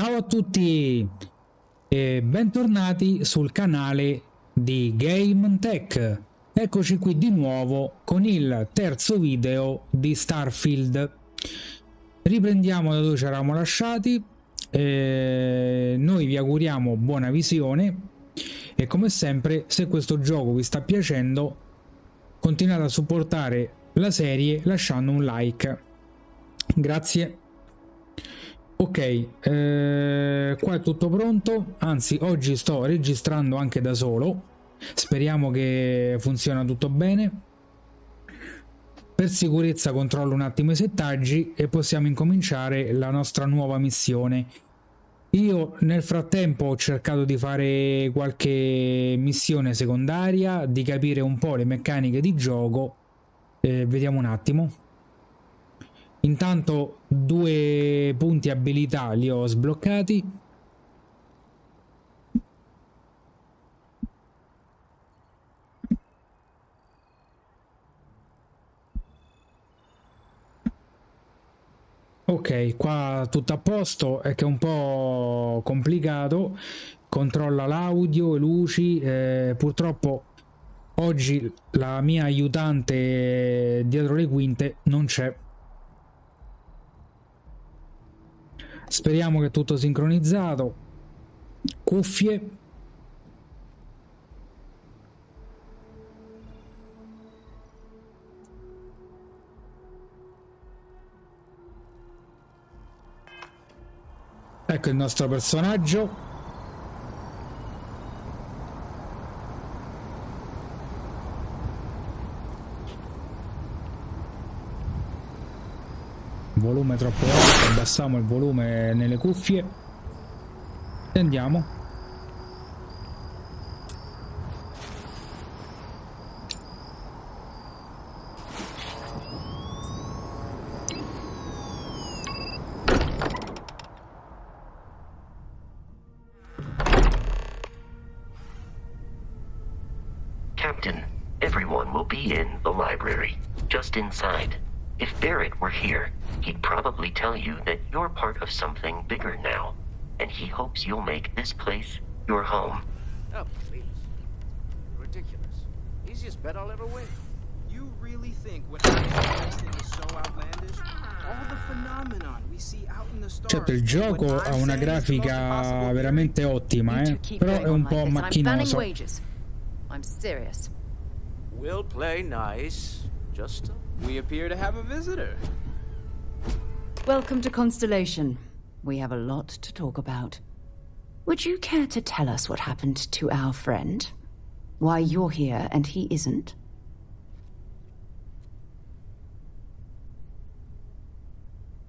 Ciao a tutti e bentornati sul canale di GameTech. Eccoci qui di nuovo con il terzo video di Starfield. Riprendiamo da dove ci eravamo lasciati. Noi vi auguriamo buona visione e come sempre, se questo gioco vi sta piacendo, continuate a supportare la serie lasciando un like. Grazie. Ok, qua è tutto pronto, anzi oggi sto registrando anche da solo, speriamo che funziona tutto bene. Per sicurezza controllo un attimo i settaggi e possiamo incominciare la nostra nuova missione. Io nel frattempo ho cercato di fare qualche missione secondaria, di capire un po' le meccaniche di gioco, vediamo un attimo. Intanto 2 punti abilità li ho sbloccati. Ok, qua tutto a posto, è che è un po' complicato, controlla l'audio, le luci, purtroppo oggi la mia aiutante dietro le quinte non c'è. Speriamo che è tutto sincronizzato. Cuffie. Ecco il nostro personaggio. Volume troppo alto, abbassiamo il volume nelle cuffie e andiamo. Captain, everyone will be in the library, just inside. If Barrett were here, he'd probably tell you that you're part of something bigger now, and he hopes you'll make this place your home. Oh, please. Ridiculous. Easiest bet I'll ever win. You really think what this thing is so outlandish? All the phenomenon we see out in the stars. Certo, il gioco ha una grafica veramente ottima, però è un po' macchinoso. I'm serious. We'll play nice. Just we appear to have a visitor. Welcome to Constellation. We have a lot to talk about. Would you care to tell us what happened to our friend? Why you're here and he isn't?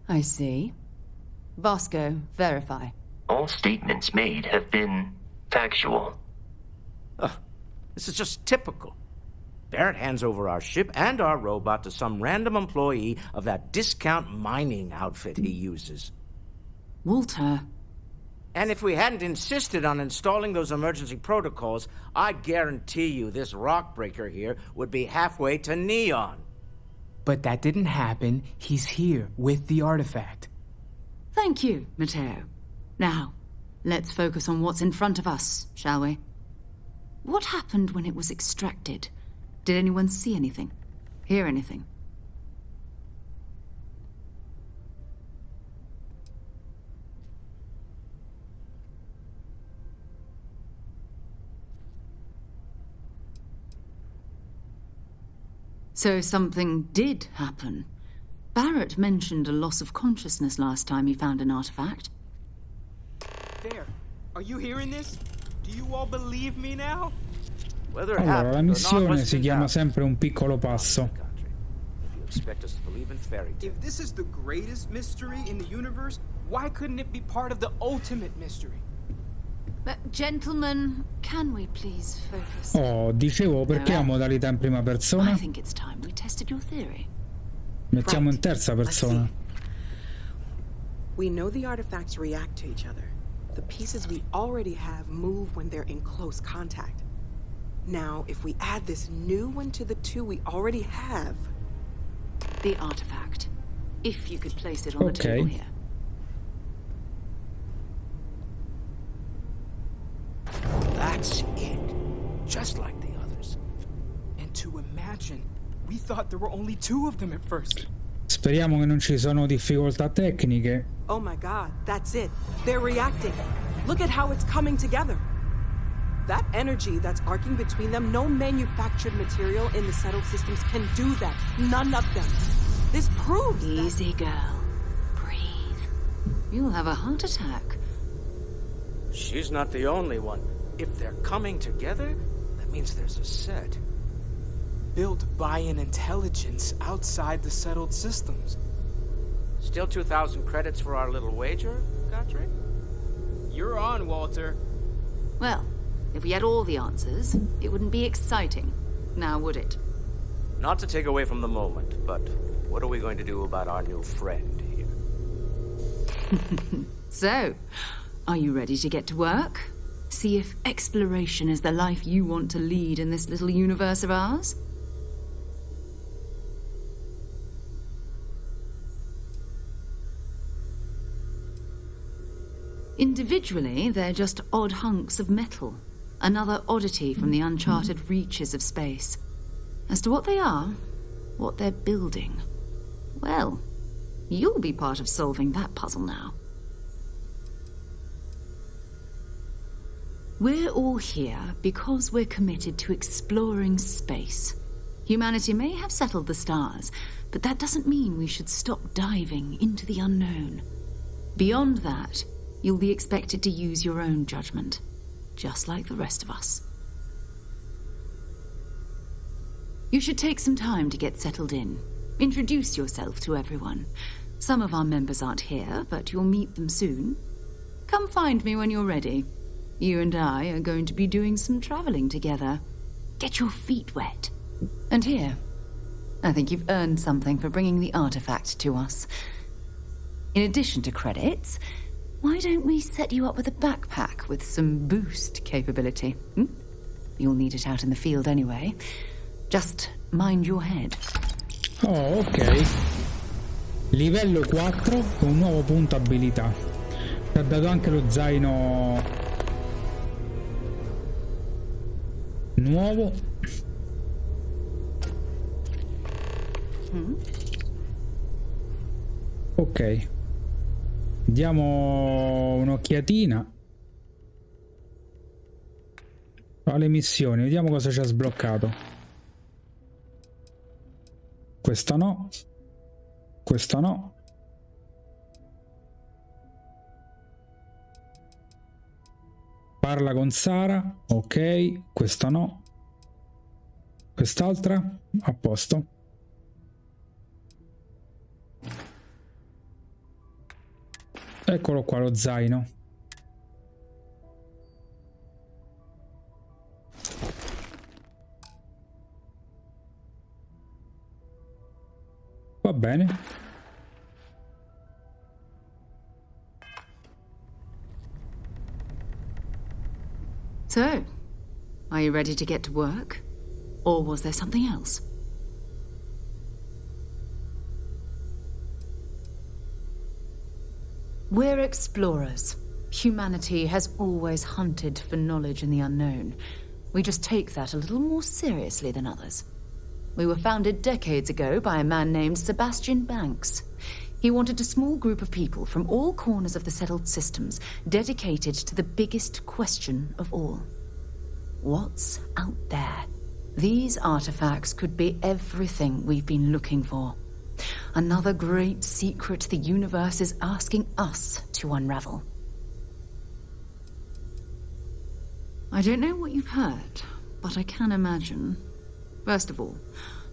I see. Vasco, verify. All statements made have been factual. This is just typical. Barrett hands over our ship and our robot to some random employee of that discount mining outfit he uses. Walter. And if we hadn't insisted on installing those emergency protocols, I guarantee you this rock breaker here would be halfway to Neon. But that didn't happen. He's here with the artifact. Thank you, Matteo. Now, let's focus on what's in front of us, shall we? What happened when it was extracted? Did anyone see anything? Hear anything? So something did happen. Barrett mentioned a loss of consciousness last time he found an artifact. There. Are you hearing this? Do you all believe me now? Allora, la missione si chiama sempre un piccolo passo. If this is the greatest mystery in the universe, why couldn't it be part of the ultimate mystery? Gentlemen, can we please focus? Oh, dicevo, perché la modalità in prima persona? I think it's time we tested your theory. Mettiamo in terza persona. We know the artifacts react to each other. The pieces we already have move when they're in close contact. Now, if we add this new one to the two we already have... The artifact. If you could place it on the table here. We thought there were only 2 of them at first. Speriamo che non ci sono difficoltà tecniche. Oh my god, that's it. They're reacting. Look at how it's coming together. That energy that's arcing between them, no manufactured material in the settled systems can do that. None of them. This proves that... Easy, girl. Breathe. You'll have a heart attack. She's not the only one. If they're coming together, that means there's a set. Built by an intelligence outside the settled systems. Still 2,000 credits for our little wager, Godfrey? You're on, Walter. Well, if we had all the answers, it wouldn't be exciting. Now, would it? Not to take away from the moment, but what are we going to do about our new friend here? So, are you ready to get to work? See if exploration is the life you want to lead in this little universe of ours? Individually, they're just odd hunks of metal. Another oddity from the uncharted reaches of space. As to what they are, what they're building, well, you'll be part of solving that puzzle now. We're all here because we're committed to exploring space. Humanity may have settled the stars, but that doesn't mean we should stop diving into the unknown. Beyond that, you'll be expected to use your own judgment, just like the rest of us. You should take some time to get settled in. Introduce yourself to everyone. Some of our members aren't here, but you'll meet them soon. Come find me when you're ready. You and I are going to be doing some traveling together. Get your feet wet. And here, I think you've earned something for bringing the artifact to us. In addition to credits, why don't we set you up with a backpack with some boost capability? You'll need it out in the field anyway. Just mind your head. Oh, ok. Livello 4 con un nuovo punto abilità. Ci ha dato anche lo zaino nuovo. Ok. Diamo un'occhiatina alle missioni, vediamo cosa ci ha sbloccato. Questa no, questa no. Parla con Sara, ok, questa no. Quest'altra, a posto. Eccolo qua lo zaino. Va bene. So, are you ready to get to work? Or was there something else? We're explorers. Humanity has always hunted for knowledge in the unknown. We just take that a little more seriously than others. We were founded decades ago by a man named Sebastian Banks. He wanted a small group of people from all corners of the settled systems dedicated to the biggest question of all. What's out there? These artifacts could be everything we've been looking for. Another great secret the universe is asking us to unravel. I don't know what you've heard, but I can imagine. First of all,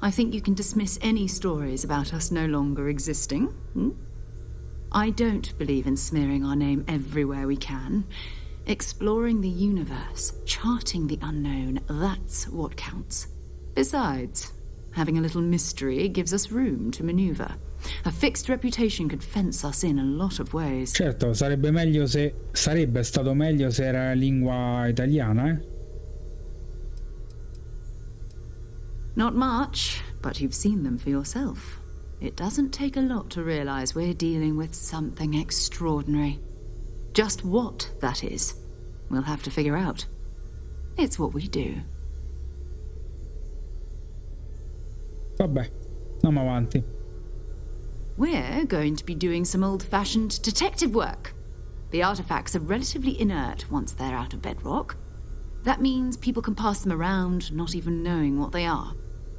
I think you can dismiss any stories about us no longer existing. I don't believe in smearing our name everywhere we can. Exploring the universe, charting the unknown, that's what counts. Besides, having a little mystery gives us room to maneuver. A fixed reputation could fence us in a lot of ways. Certo, sarebbe stato meglio se era lingua italiana, eh? Not much, but you've seen them for yourself. It doesn't take a lot to realize we're dealing with something extraordinary. Just what that is, we'll have to figure out. It's what we do. Vabbè, andiamo avanti. We're going to be doing some old-fashioned detective work. The artifacts are relatively inert once they're out of bedrock. That means people can pass them around, not even knowing what they are.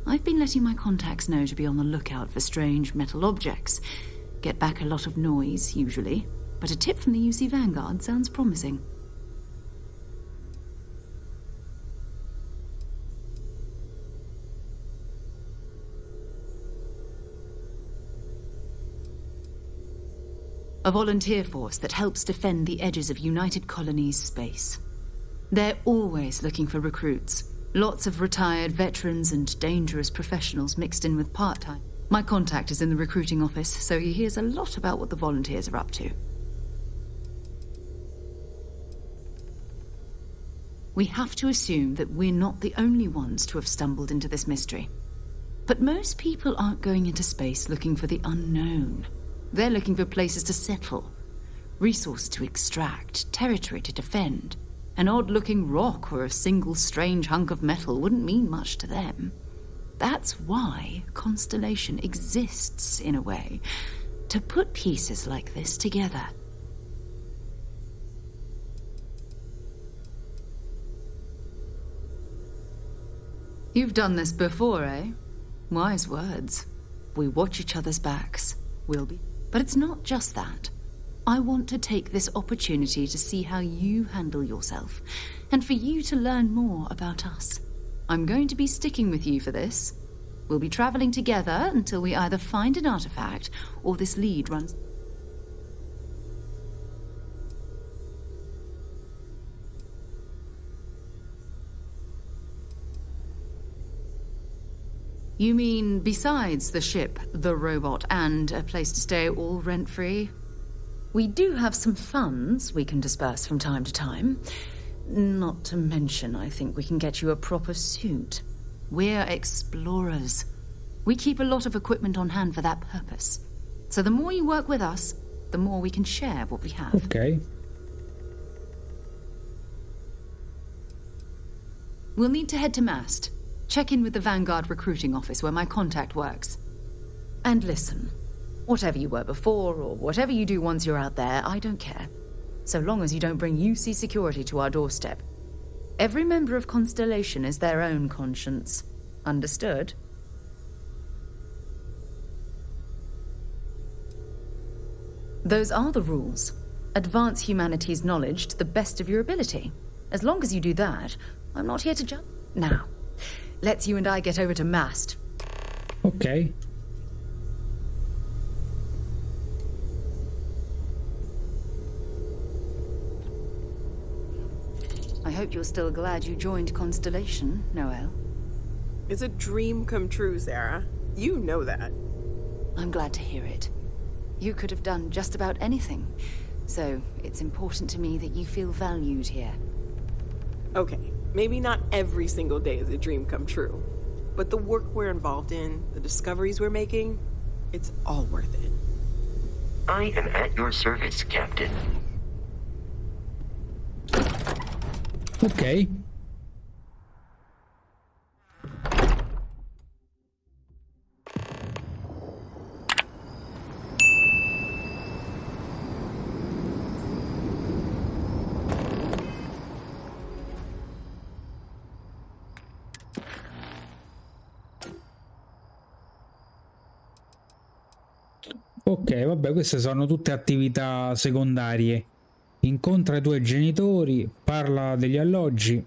I've been letting my contacts know to be on the lookout for strange metal objects. Get back a lot of noise, usually, but a tip from the UC Vanguard sounds promising. A volunteer force that helps defend the edges of United Colonies space. They're always looking for recruits. Lots of retired veterans and dangerous professionals mixed in with part-time. My contact is in the recruiting office, so he hears a lot about what the volunteers are up to. We have to assume that we're not the only ones to have stumbled into this mystery. But most people aren't going into space looking for the unknown. They're looking for places to settle, resources to extract, territory to defend. An odd-looking rock or a single strange hunk of metal wouldn't mean much to them. That's why Constellation exists, in a way, to put pieces like this together. You've done this before, eh? Wise words. We watch each other's backs. We'll be... But it's not just that. I want to take this opportunity to see how you handle yourself, and for you to learn more about us. I'm going to be sticking with you for this. We'll be traveling together until we either find an artifact or this lead runs... You mean besides the ship, the robot, and a place to stay all rent-free? We do have some funds we can disperse from time to time. Not to mention, I think we can get you a proper suit. We're explorers. We keep a lot of equipment on hand for that purpose. So the more you work with us, the more we can share what we have. Ok. We'll need to head to Mast. Check in with the Vanguard recruiting office where my contact works. And listen, whatever you were before or whatever you do once you're out there, I don't care. So long as you don't bring UC security to our doorstep. Every member of Constellation is their own conscience. Understood? Those are the rules. Advance humanity's knowledge to the best of your ability. As long as you do that, I'm not here to judge. Now, let's you and I get over to Mast. Ok. I hope you're still glad you joined Constellation, Noel. It's a dream come true, Sarah. You know that. I'm glad to hear it. You could have done just about anything, so it's important to me that you feel valued here. Okay, maybe not every single day is a dream come true, but the work we're involved in, the discoveries we're making, it's all worth it. I am at your service, Captain. Ok. Ok, vabbè, queste sono tutte attività secondarie. Incontra i tuoi genitori, parla degli alloggi.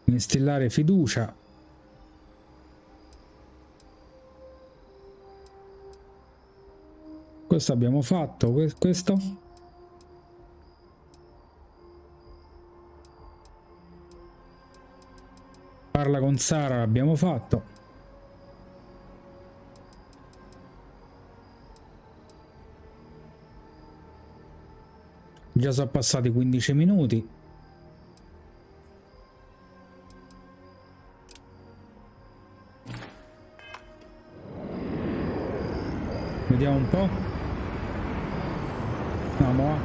Instillare fiducia. Questo abbiamo fatto, questo? Parla con Sara, l'abbiamo fatto. Già sono passati 15 minuti. Vediamo un po'. No, mo.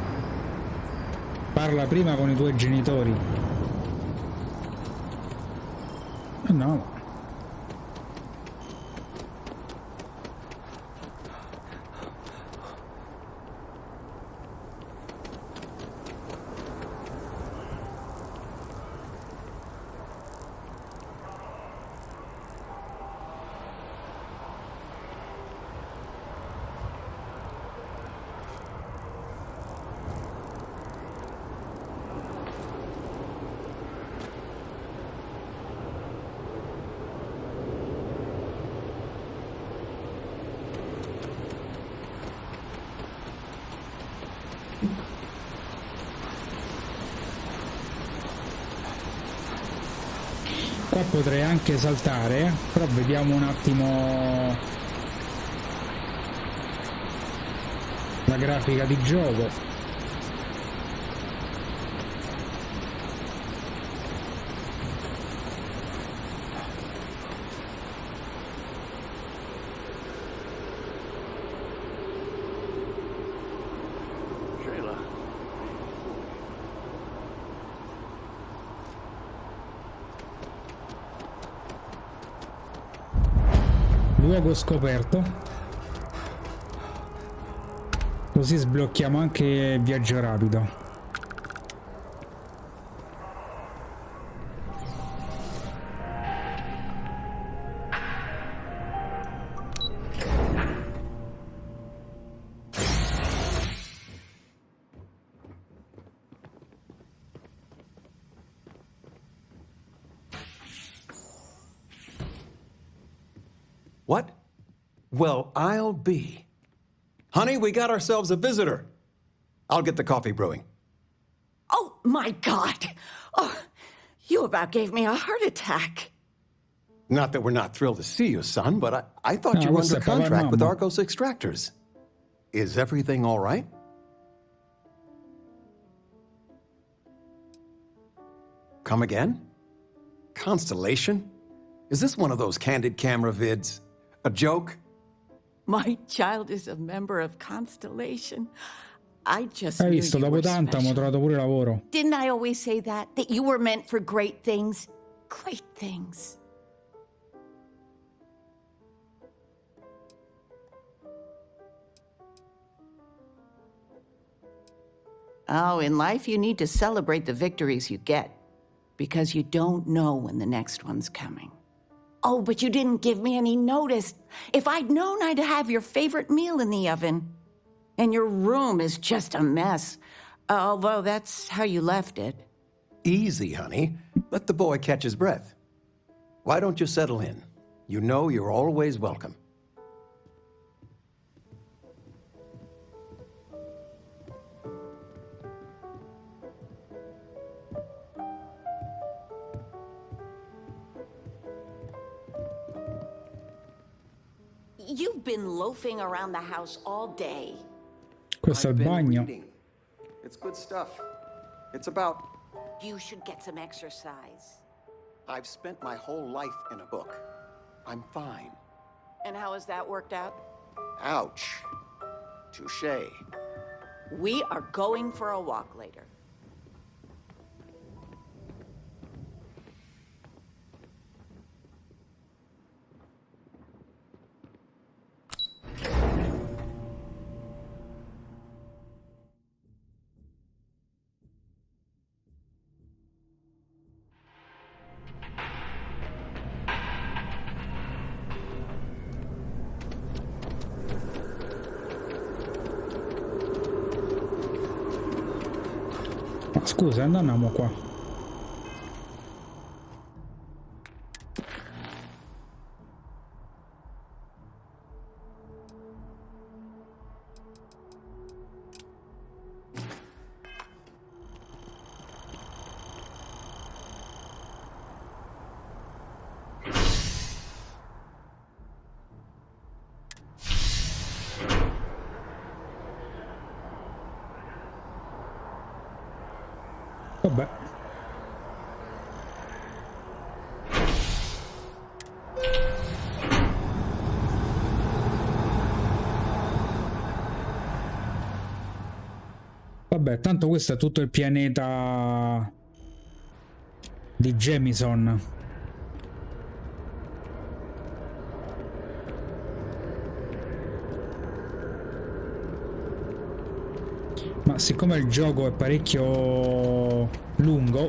Parla prima con i tuoi genitori. No. Qua potrei anche saltare, però vediamo un attimo la grafica di gioco. Luogo scoperto, così sblocchiamo anche il viaggio rapido. What? Well, I'll be. Honey, we got ourselves a visitor. I'll get the coffee brewing. Oh, my God. Oh, you about gave me a heart attack. Not that we're not thrilled to see you, son, but I thought you were questo under è papà e contract with mamma. Argos Extractors. Is everything all right? Come again? Constellation? Is this one of those candid camera vids? A joke? My child is a member of Constellation. I just Hai knew visto, you dopo were tanto abbiamo special. trovato pure lavoro. Didn't I always say that? That you were meant for great things? Great things. Oh, in life you need to celebrate the victories you get, because you don't know when the next one's coming. Oh, but you didn't give me any notice. If I'd known, I'd have your favorite meal in the oven. And your room is just a mess. Although that's how you left it. Easy, honey. Let the boy catch his breath. Why don't you settle in? You know you're always welcome. You've been loafing around the house all day. Questo è il I've been bagno. reading. It's good stuff. It's about... You should get some exercise. I've spent my whole life in a book. I'm fine. And how has that worked out? Ouch. Touché. We are going for a walk later. Ma scusa, andiamo qua. Vabbè. Vabbè, tanto questo è tutto il pianeta di Jamison. Ma siccome il gioco è parecchio lungo,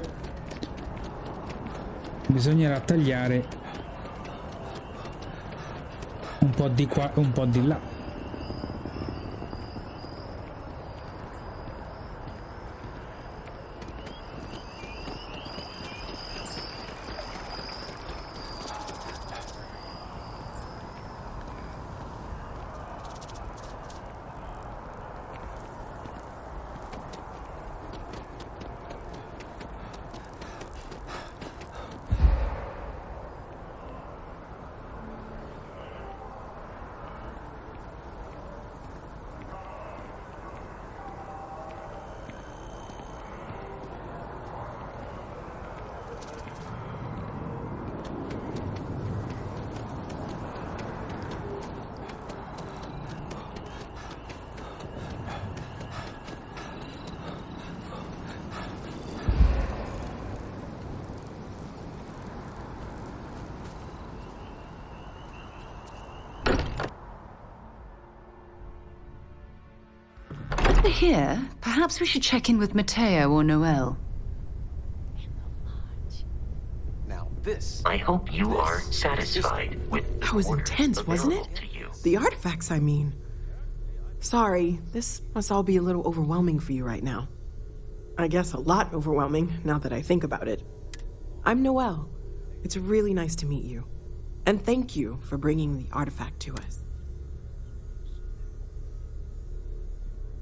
bisognerà tagliare un po' di qua e un po' di là. Here, perhaps we should check in with Matteo or Noel. Now this... I hope you are satisfied with the That was orders intense, wasn't it? available to you. The artifacts, I mean. Sorry, this must all be a little overwhelming for you right now. I guess a lot overwhelming, now that I think about it. I'm Noel. It's really nice to meet you. And thank you for bringing the artifact to us.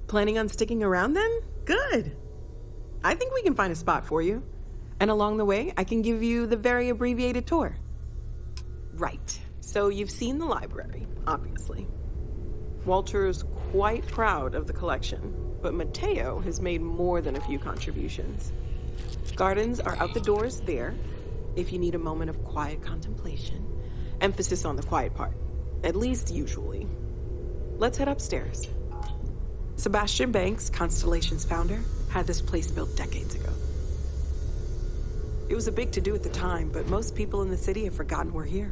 Planning on sticking around then? Good. I think we can find a spot for you. And along the way, I can give you the very abbreviated tour. Right. So you've seen the library, obviously. Walter's quite proud of the collection, but Matteo has made more than a few contributions. Gardens are out the doors there, if you need a moment of quiet contemplation. Emphasis on the quiet part, at least usually. Let's head upstairs. Sebastian Banks, Constellation's founder, had this place built decades ago. It was a big to-do at the time, but most people in the city have forgotten we're here.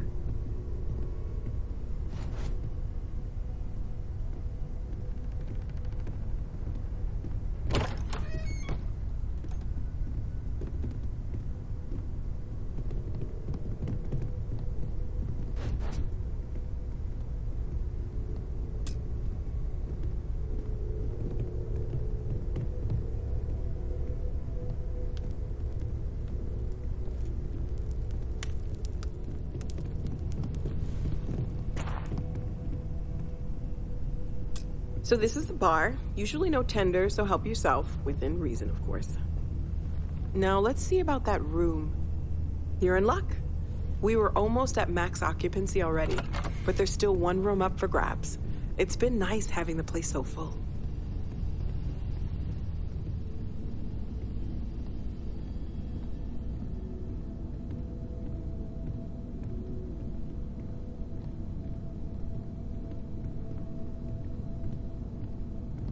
So this is the bar. Usually no tender, so help yourself, within reason, of course. Now let's see about that room. You're in luck. We were almost at max occupancy already, but there's still one room up for grabs. It's been nice having the place so full.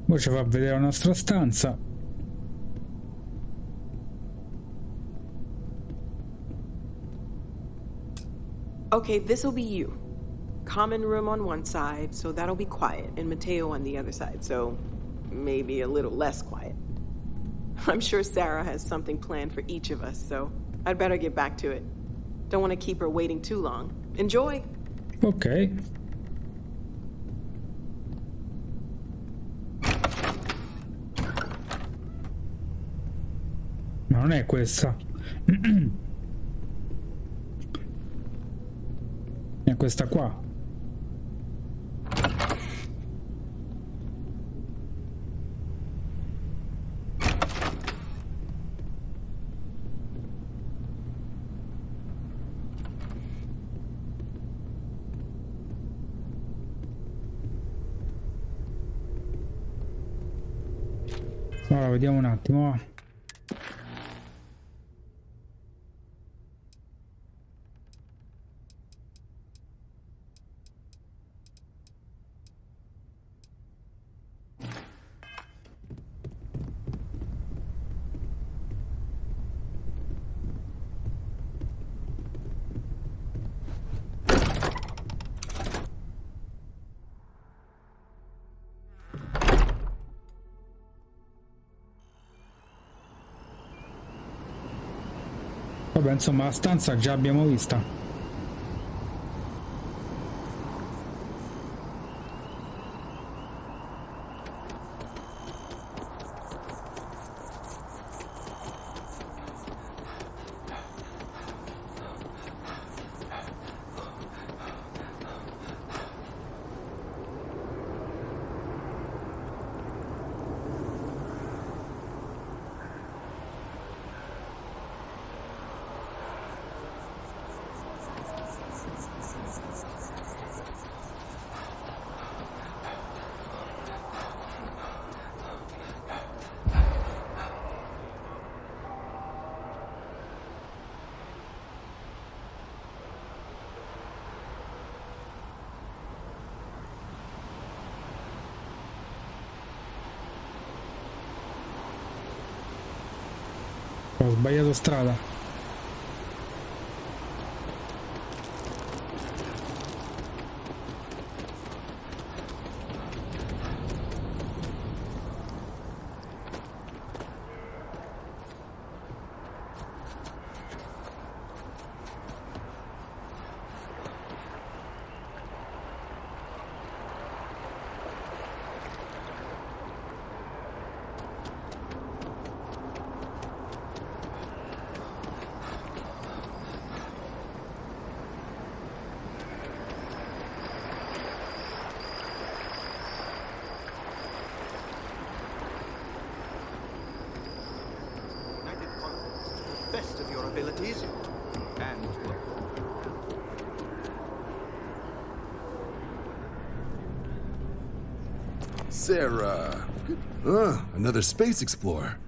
Ora ci fa vedere la nostra stanza. Okay, this'll be you. Common room on one side, so that'll be quiet, and Matteo on the other side, so maybe a little less quiet. I'm sure Sarah has something planned for each of us, so I'd better get back to it. Don't want to keep her waiting too long. Enjoy! Ok. Ma non è questa. È questa qua. Allora, vediamo un attimo. Vabbè, insomma, la stanza già abbiamo vista. Ho sbagliato strada. Best of your abilities, and Sarah. Another space explorer.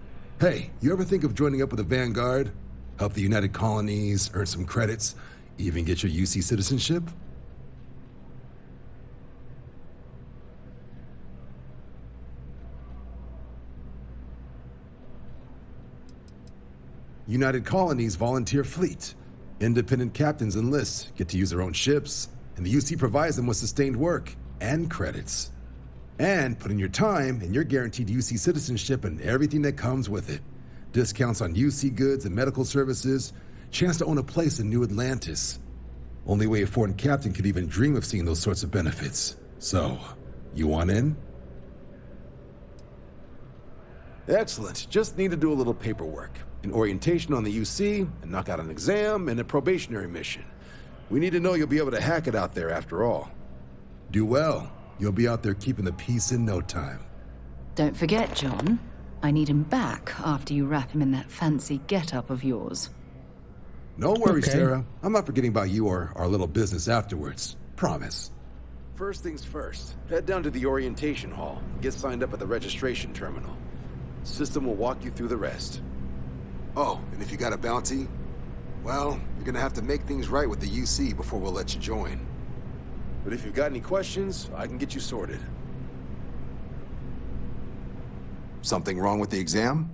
Hey, you ever think of joining up with the Vanguard? Help the United Colonies, earn some credits, even get your UC citizenship? United Colonies volunteer fleet. Independent captains enlist, get to use their own ships, and the UC provides them with sustained work and credits. And put in your time, and you're guaranteed UC citizenship and everything that comes with it. Discounts on UC goods and medical services, chance to own a place in New Atlantis. Only way a foreign captain could even dream of seeing those sorts of benefits. So, you want in? Excellent. Just need to do a little paperwork. An orientation on the UC, and knock out an exam, and a probationary mission. We need to know you'll be able to hack it out there after all. Do well. You'll be out there keeping the peace in no time. Don't forget, John. I need him back after you wrap him in that fancy get-up of yours. No worries, Okay. Sarah. I'm not forgetting about you or our little business afterwards. Promise. First things first. Head down to the orientation hall. Get signed up at the registration terminal. System will walk you through the rest. Oh, and if you got a bounty, well, you're gonna have to make things right with the UC before we'll let you join. But if you've got any questions, I can get you sorted. Something wrong with the exam?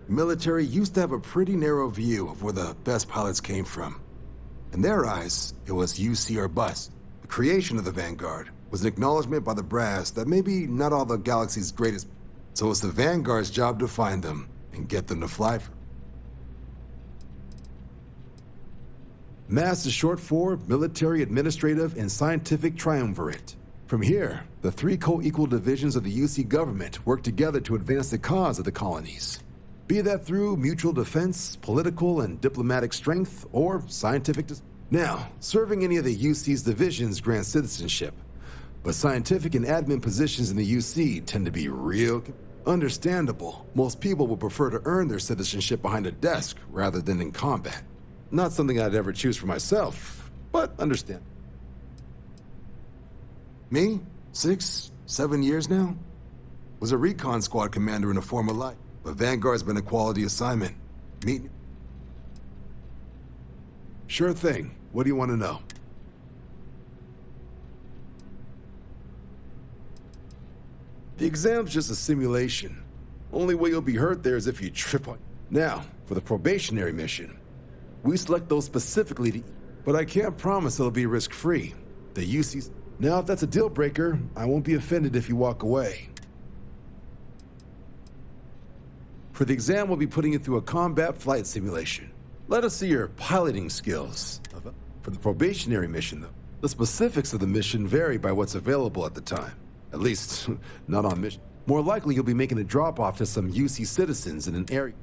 Military used to have a pretty narrow view of where the best pilots came from. In their eyes, it was UC or bust. The creation of the Vanguard was an acknowledgement by the brass that maybe not all the galaxy's greatest, so it's the Vanguard's job to find them and get them to fly. MASS is short for Military, Administrative, and Scientific Triumvirate. From here, the three co-equal divisions of the UC government work together to advance the cause of the colonies. Be that through mutual defense, political and diplomatic strength, or scientific... Now, serving any of the UC's divisions grants citizenship, but scientific and admin positions in the UC tend to be real... Understandable. Most people would prefer to earn their citizenship behind a desk rather than in combat. Not something I'd ever choose for myself, but understand. Me? 6, 7 years now? Was a recon squad commander in a former life, but Vanguard's been a quality assignment. Meet... Sure thing. What do you want to know? The exam's just a simulation. Only way you'll be hurt there is if you trip on... Now, for the probationary mission. We select those specifically to... But I can't promise it'll be risk-free. The UC's... Now, if that's a deal breaker, I won't be offended if you walk away. For the exam, we'll be putting you through a combat flight simulation. Let us see your piloting skills. For the probationary mission, though, the specifics of the mission vary by what's available at the time. At least, not on mission. More likely, you'll be making a drop-off to some UC citizens in an area.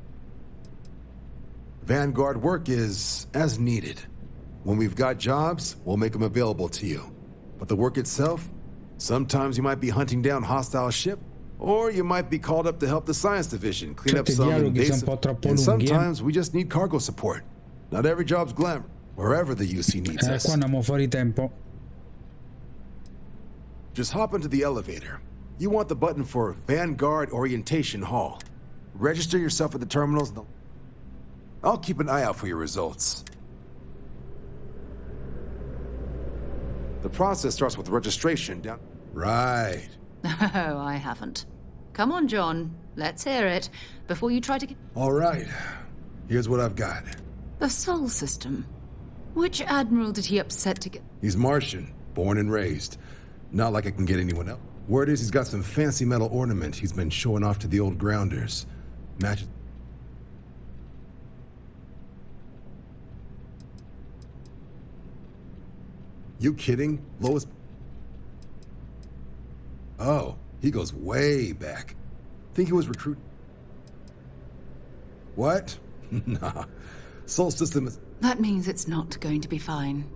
Vanguard work is as needed. When we've got jobs, we'll make them available to you. But the work itself, sometimes you might be hunting down hostile ship, or you might be called up to help the science division clean up some invasive, and sometimes we just need cargo support. Not every job's glamour, wherever the UC needs us. Qua andiamo fuori tempo. Just hop into the elevator. You want the button for Vanguard Orientation Hall. Register yourself at the terminals. I'll keep an eye out for your results. The process starts with registration down... Right. Oh, I haven't. Come on, John. Let's hear it, before you try to get... All right. Here's what I've got. The Sol system. Which admiral did he upset to get... He's Martian, born and raised. Not like I can get anyone else. Word is he's got some fancy metal ornament he's been showing off to the old grounders. Matches... You kidding? Lowest... Oh, he goes way back. Think he was recruited... What? Nah. Sol system is... That means it's not going to be fine.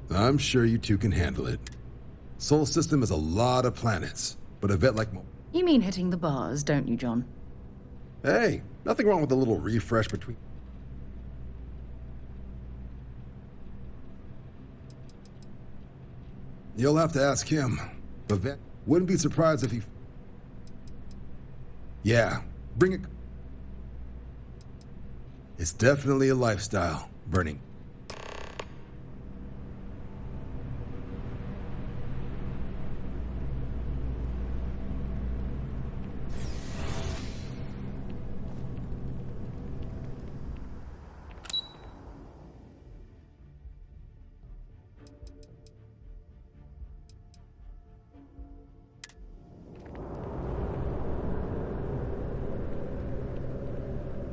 I'm sure you two can handle it. Sol system is a lot of planets, but a vet like... You mean hitting the bars, don't you, John? Hey, nothing wrong with a little refresh between... You'll have to ask him. But vet wouldn't be surprised if he... Yeah, bring it... It's definitely a lifestyle, burning.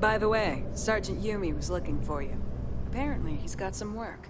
By the way, Sergeant Yumi was looking for you. Apparently, he's got some work.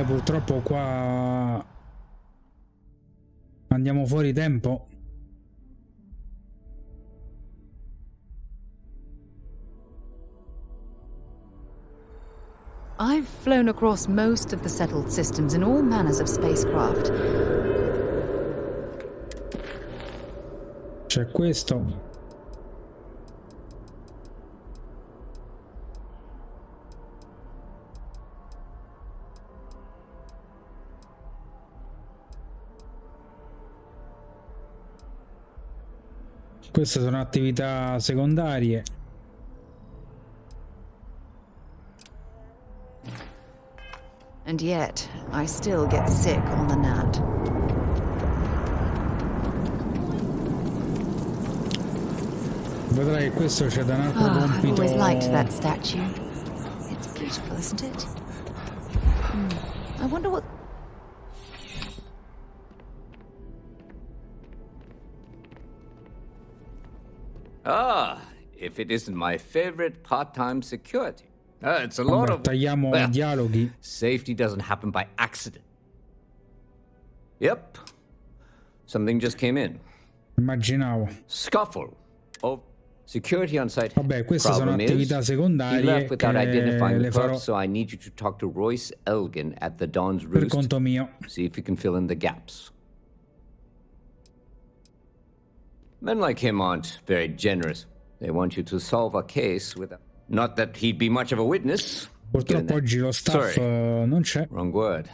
Purtroppo qua andiamo fuori tempo. I've flown across most of the settled systems in all manners of spacecraft. C'è questo. Queste sono attività secondarie. And yet, I still get sick on the nat. Vedrai che questo c'è da un altro compito. I've always liked that statue. It's beautiful, isn't it? I wonder what... Ah, if it isn't my favorite part-time security. It's a lot of... Tagliamo i dialoghi. Safety doesn't happen by accident. Yep. Something just came in. Immaginavo. Scuffle. Oh. Security on site. Vabbè, queste sono Problem attività is, he secondarie left without identifying che the le farò perp, so I need you to talk to Royce Elgin at the Dawn's per Roost. conto mio. See if you can fill in the gaps. Men like him aren't very generous. They want you to solve a case with a... Not that he'd be much of a witness. Purtroppo oggi lo staff non c'è. Wrong word.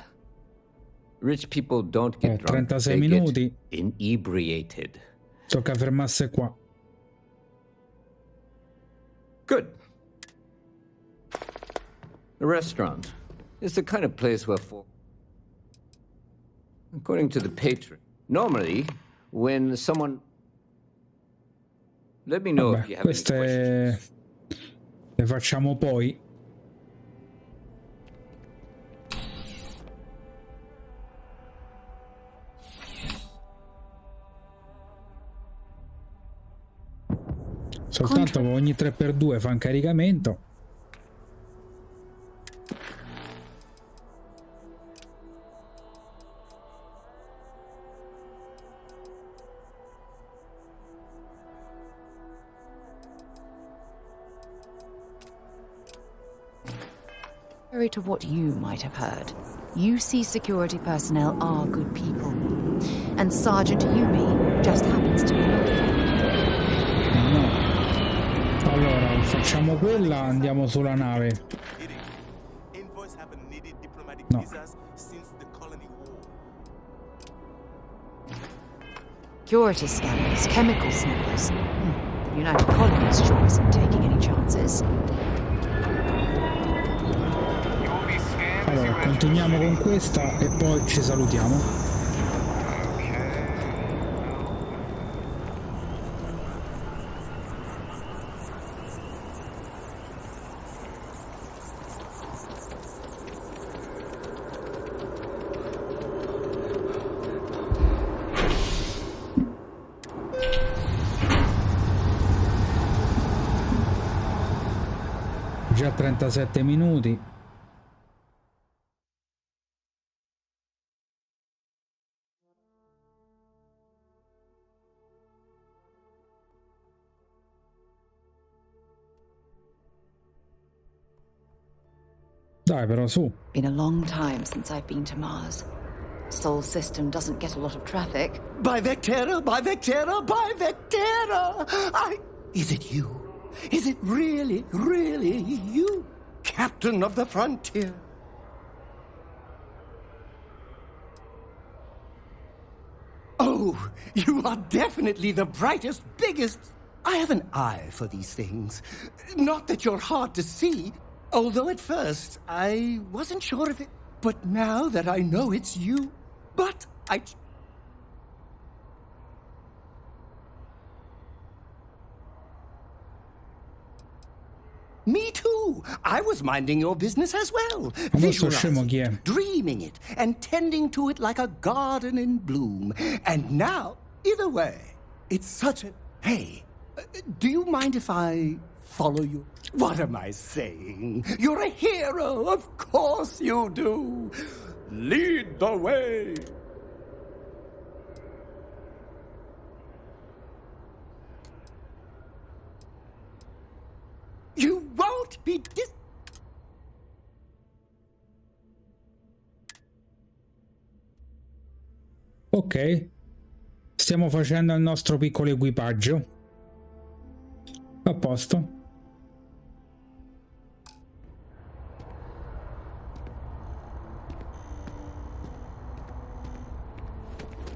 Rich people don't get drunk. 36 They minuti. get inebriated. Tocca fermarsi qua. Good. The restaurant is the kind of place where according to the patron, normally when someone... Let me know if you have any questions. Queste le facciamo poi. Soltanto ogni 3x2 fa un caricamento. To what you might have heard, UC security personnel are good people, and Sergeant Yumi just happens to be an old friend. No. Allora, facciamo quella, andiamo sulla nave. No. Security scanners, chemical sniffers. The United Colonies sure isn't taking any chances. Allora, continuiamo con questa e poi ci salutiamo. Già 37 minuti. Dai, però su. Been a long time since I've been to Mars. Sol system doesn't get a lot of traffic. By Vectera, by Vectera, by Vectera! Is it you? Is it really, really you, Captain of the Frontier? Oh, you are definitely the brightest, biggest... I have an eye for these things. Not that you're hard to see, although at first I wasn't sure of it. But now that I know it's you, Me too. I was minding your business as well. Visualizing it, dreaming it, and tending to it like a garden in bloom. And now, either way, it's such a... Hey, do you mind if I follow you? What am I saying? You're a hero. Of course you do. Lead the way. You won't be Ok, stiamo facendo il nostro piccolo equipaggio. A posto.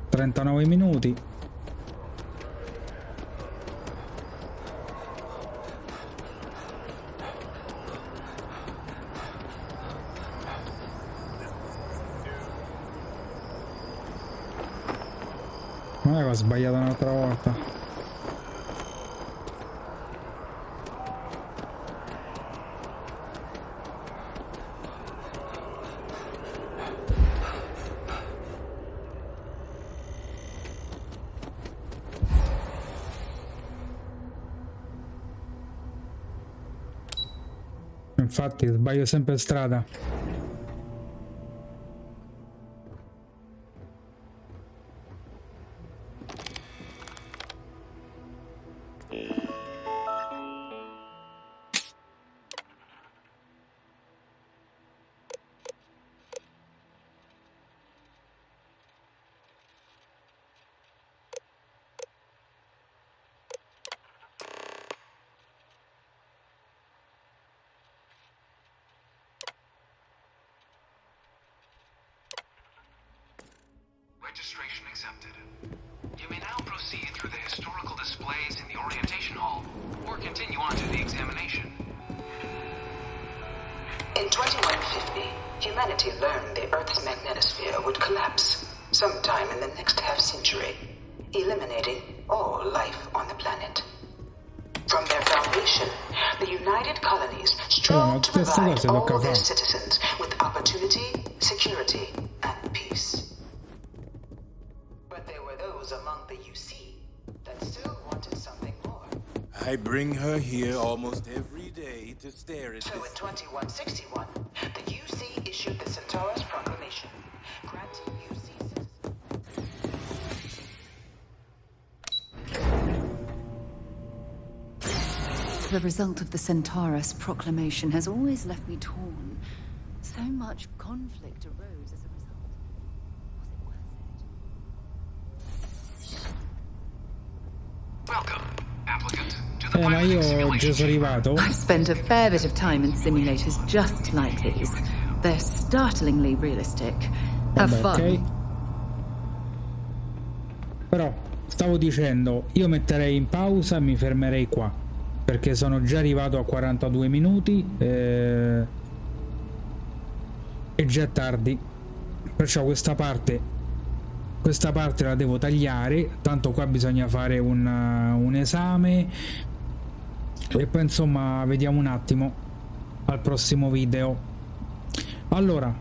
...39 minuti. Non è che ho sbagliato un'altra volta. Infatti sbaglio sempre strada. Registration accepted. You may now proceed through the historical displays in the orientation hall, or continue on to the examination. In 2150, humanity learned the Earth's magnetosphere would collapse sometime in the next half-century, eliminating all life on the planet. From their foundation, the United Colonies strove to provide all their citizens with opportunity, security, and peace. But there were those among the UC that still wanted something more. I bring her here almost every day to stare at So in 2161, the UC issued the Centaurus Proclamation, granting UC citizens... The result of the Centaurus Proclamation has always left me torn. So much conflict arose as a result. Welcome, applicant, to the ma io già sono arrivato. I've spent a fair bit of time in simulators just like these. They're startlingly realistic. Have fun. Ok. Però stavo dicendo, io metterei in pausa e mi fermerei qua, perché sono già arrivato a 42 minuti e già è tardi, perciò questa parte la devo tagliare, tanto qua bisogna fare un esame e poi insomma vediamo un attimo al prossimo video. Allora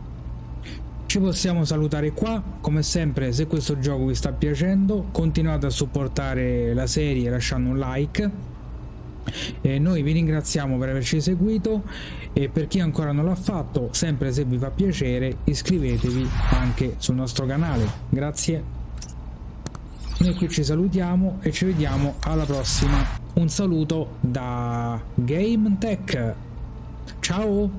ci possiamo salutare qua. Come sempre, se questo gioco vi sta piacendo, continuate a supportare la serie lasciando un like. E noi vi ringraziamo per averci seguito, e per chi ancora non l'ha fatto, sempre se vi fa piacere, iscrivetevi anche sul nostro canale. Grazie. Noi qui ci salutiamo e ci vediamo alla prossima. Un saluto da GameTech. Ciao.